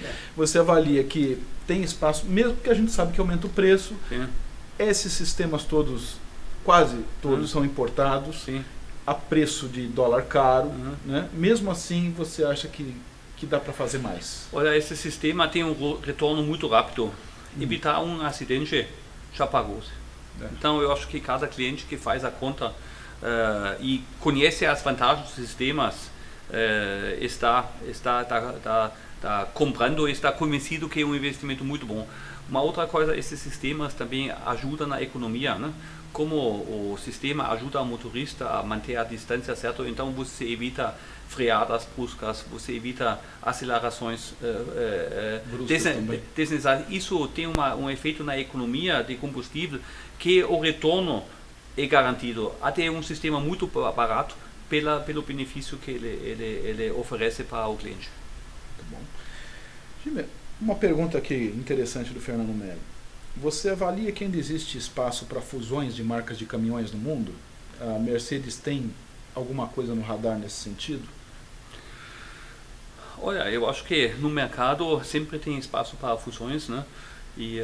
avalia que tem espaço, mesmo porque a gente sabe que aumenta o preço. Sim. Esses sistemas todos, quase todos, são importados. Sim. A preço de dólar caro, né? Mesmo assim, você acha que dá para fazer mais? Olha, esse sistema tem um retorno muito rápido. Evitar um acidente já pagou-se. Então, eu acho que cada cliente que faz a conta e conhece as vantagens dos sistemas está comprando, está convencido que é um investimento muito bom. Uma outra coisa, esses sistemas também ajudam na economia, né? Como o sistema ajuda o motorista a manter a distância, certo? Então você evita freadas bruscas, você evita acelerações desnecessárias. Isso tem um efeito na economia de combustível que o retorno é garantido. Até um sistema muito barato pelo benefício que ele oferece para o cliente. Muito bom. Jimmy, uma pergunta aqui interessante do Fernando Melo. Você avalia que ainda existe espaço para fusões de marcas de caminhões no mundo? A Mercedes tem alguma coisa no radar nesse sentido? Olha, eu acho que no mercado sempre tem espaço para fusões, né? E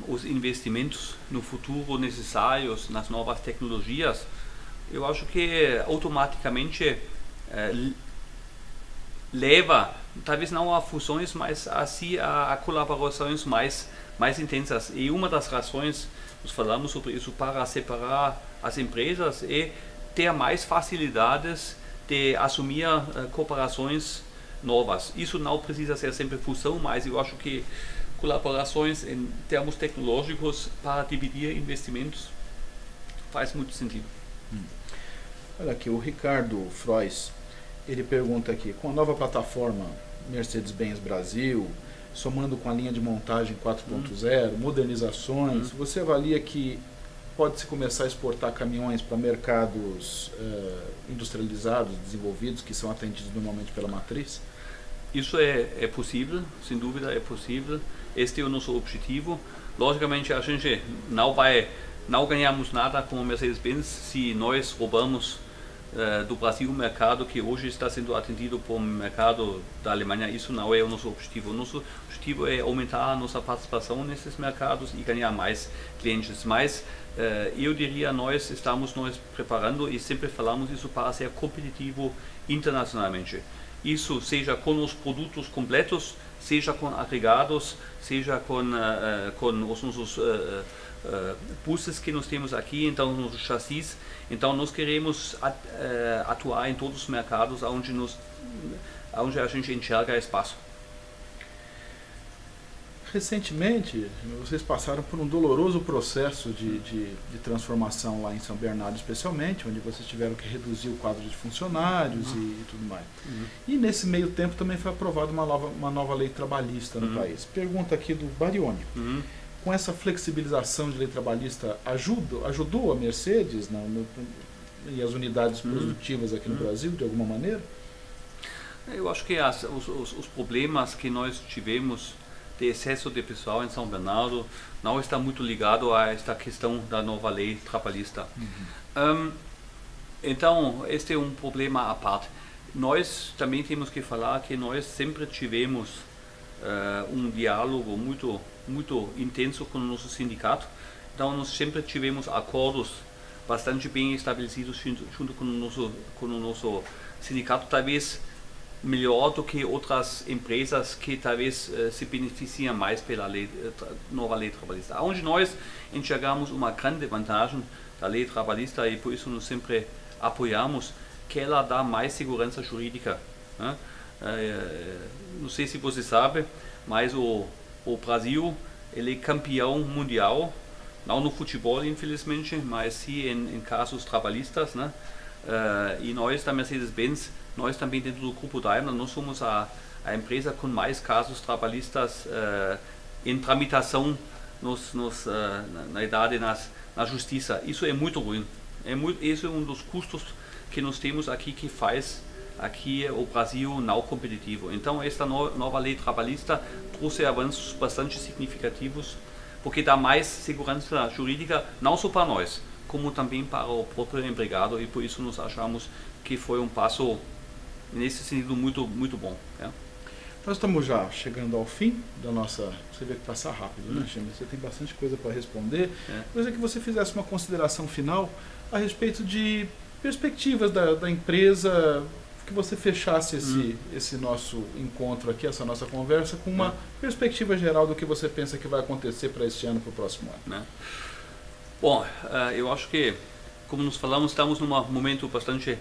os investimentos no futuro necessários nas novas tecnologias, eu acho que automaticamente leva, talvez não a fusões, mas assim a colaborações mais intensas. E uma das razões, nós falamos sobre isso, para separar as empresas é ter mais facilidades de assumir cooperações novas. Isso não precisa ser sempre fusão, mas eu acho que colaborações em termos tecnológicos para dividir investimentos faz muito sentido. Olha aqui, o Ricardo Frois, ele pergunta aqui, com a nova plataforma Mercedes-Benz Brasil, somando com a linha de montagem 4.0, modernizações, você avalia que pode-se começar a exportar caminhões para mercados industrializados, desenvolvidos, que são atendidos normalmente pela matriz? Isso é possível, sem dúvida é possível. Este é o nosso objetivo. Logicamente a gente não ganhamos nada com a Mercedes-Benz se nós roubamos do Brasil um mercado que hoje está sendo atendido por um mercado da Alemanha. Isso não é o nosso objetivo. O nosso objetivo é aumentar a nossa participação nesses mercados e ganhar mais clientes. Mas eu diria, nós estamos preparando e sempre falamos isso para ser competitivo internacionalmente. Isso seja com os produtos completos, seja com agregados, seja com os nossos buses que nós temos aqui, então nos chassis. Então nós queremos atuar em todos os mercados onde a gente enxerga espaço. Recentemente, vocês passaram por um doloroso processo de transformação lá em São Bernardo, especialmente, onde vocês tiveram que reduzir o quadro de funcionários e tudo mais. E nesse meio tempo também foi aprovada uma nova lei trabalhista no país. Pergunta aqui do Barione. Com essa flexibilização de lei trabalhista, ajudou a Mercedes e as unidades produtivas aqui no Brasil, de alguma maneira? Eu acho que os problemas que nós tivemos de excesso de pessoal em São Bernardo não está muito ligado a esta questão da nova lei trabalhista. Então, este é um problema à parte. Nós também temos que falar que nós sempre tivemos um diálogo muito intenso com o nosso sindicato. Então, nós sempre tivemos acordos bastante bem estabelecidos junto com o nosso sindicato, talvez melhor do que outras empresas que talvez se beneficiam mais pela nova lei trabalhista. Onde nós enxergamos uma grande vantagem da lei trabalhista e por isso nós sempre apoiamos, que ela dá mais segurança jurídica, né? Não sei se você sabe, mas o Brasil ele é campeão mundial, não no futebol infelizmente, mas sim em casos trabalhistas, né? E nós da Mercedes-Benz, nós também dentro do grupo Daimler, nós somos a empresa com mais casos trabalhistas em tramitação na idade na justiça. Isso é muito ruim. Esse é um dos custos que nós temos aqui que faz aqui o Brasil não competitivo. Então esta nova lei trabalhista trouxe avanços bastante significativos, porque dá mais segurança jurídica não só para nós, como também para o próprio empregado, e por isso nós achamos que foi um passo nesse sentido muito bom. Nós estamos já chegando ao fim da nossa... Você vê que passa rápido, né, Jimmy? Você tem bastante coisa para responder. Gostaria que você fizesse uma consideração final a respeito de perspectivas da empresa, que você fechasse esse nosso encontro aqui, essa nossa conversa, com uma perspectiva geral do que você pensa que vai acontecer para este ano, para o próximo ano. Bom, eu acho que, como nós falamos, estamos num momento bastante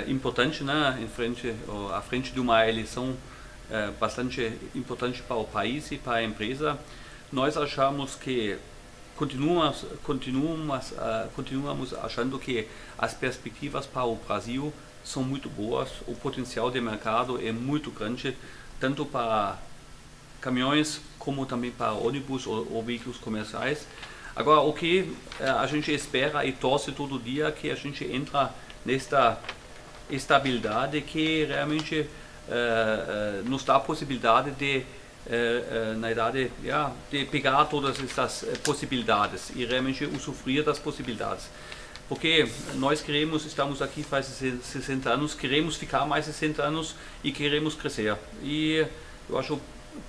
importante, né, à frente de uma eleição bastante importante para o país e para a empresa. nós achamos que continuamos achando que as perspectivas para o Brasil são muito boas, o potencial de mercado é muito grande, tanto para caminhões como também para ônibus ou veículos comerciais. Agora, o que a gente espera e torce todo dia é que a gente entra nesta estabilidade que realmente nos dá a possibilidade de na verdade, de pegar todas essas possibilidades e realmente usufruir das possibilidades. Porque nós estamos aqui faz 60 anos, queremos ficar mais 60 anos e queremos crescer. E eu acho o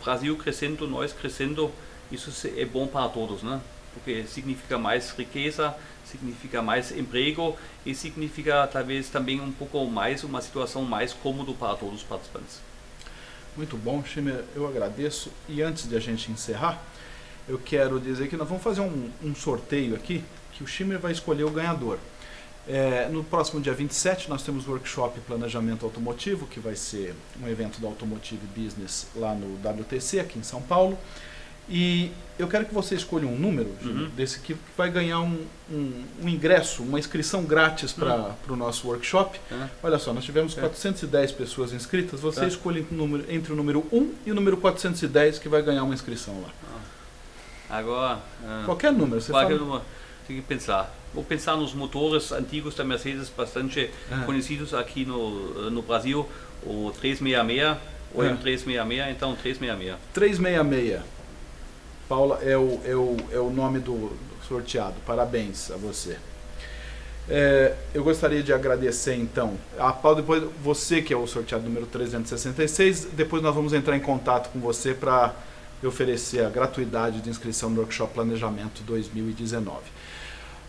Brasil crescendo, nós crescendo, isso é bom para todos, né? Porque significa mais riqueza, significa mais emprego e significa talvez também um pouco mais, uma situação mais cômoda para todos os participantes. Muito bom, Schimmer, eu agradeço. E antes de a gente encerrar, eu quero dizer que nós vamos fazer um sorteio aqui, que o Schimmer vai escolher o ganhador. No próximo dia 27 nós temos o workshop Planejamento Automotivo, que vai ser um evento da Automotive Business lá no WTC, aqui em São Paulo. E eu quero que você escolha um número desse que vai ganhar um ingresso, uma inscrição grátis para o nosso workshop. Olha só, nós tivemos 410 pessoas inscritas, você escolhe entre o número 1 e o número 410 que vai ganhar uma inscrição lá. Agora, qualquer número, você qualquer fala... número, tem que pensar. Vou pensar nos motores antigos da Mercedes, bastante conhecidos aqui no Brasil, o 366, o M366, então 366. 366. Paula, é o nome do sorteado. Parabéns a você. Eu gostaria de agradecer então a Paula, depois você que é o sorteado número 366, depois nós vamos entrar em contato com você para oferecer a gratuidade de inscrição no Workshop Planejamento 2019.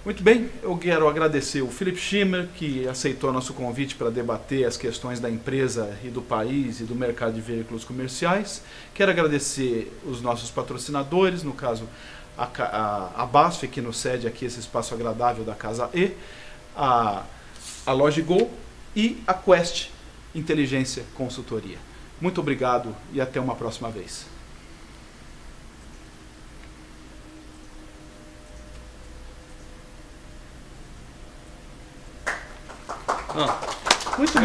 Muito bem, eu quero agradecer o Philipp Schimmer, que aceitou nosso convite para debater as questões da empresa e do país e do mercado de veículos comerciais. Quero agradecer os nossos patrocinadores, no caso a BASF, que nos cede aqui esse espaço agradável da Casa E, a LogiGo e a Quest Inteligência Consultoria. Muito obrigado e até uma próxima vez. Muito